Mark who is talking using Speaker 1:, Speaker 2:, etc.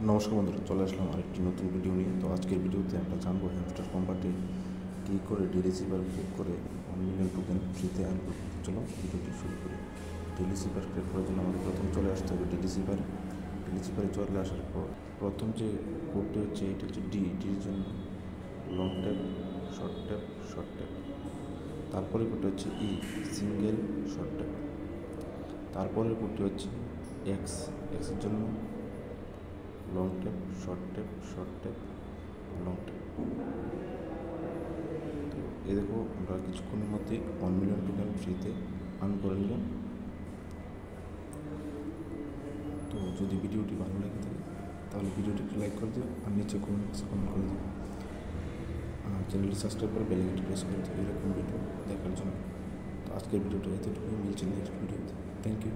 Speaker 1: নমস্কার বন্ধুরা, চলে আসলাম আরেকটি নতুন ভিডিও নিয়ে। তো আজকের ভিডিওতে আমরা জানবো হ্যামস্টার কম্বাটে কী করে ডি রিসিভার ক্রিয়েট করে 1 মিলিয়ন টোকেন ফ্রিতে আর্ন করতে। চলো ভিডিওটি শুরু করি। ডি রিসিভার ক্রিয়েট করার জন্য আমাদের প্রথমে চলে আসতে হবে ডি রিসিভারে চলে আসার পর প্রথম যে কোডটি হচ্ছে এটি হচ্ছে ডির জন্য লং ট্যাপ, শর্ট ট্যাপ। তারপরে কোডটি হচ্ছে সিঙ্গেল শর্ট ট্যাপ। তারপরের কোডটি হচ্ছে এক্সের জন্য long tap, short tap, long tap. তো এই দেখো, আমরা কিছুক্ষণের মধ্যে 1 মিলিয়ন টোকেন ফ্রিতে আর্ন করে নিলাম। তো যদি ভিডিওটি ভালো লাগে থাকে তাহলে ভিডিওটি লাইক করে দিও আর নিচে কমেন্ট করে দিও। চ্যানেলটি সাবস্ক্রাইব করে বেল আইকনটি প্রেস করে দিও এরকম ভিডিও দেখার জন্য। তো আজকের ভিডিওটা এতটুকু, মিলছে নেক্সট ভিডিওতে। Thank you.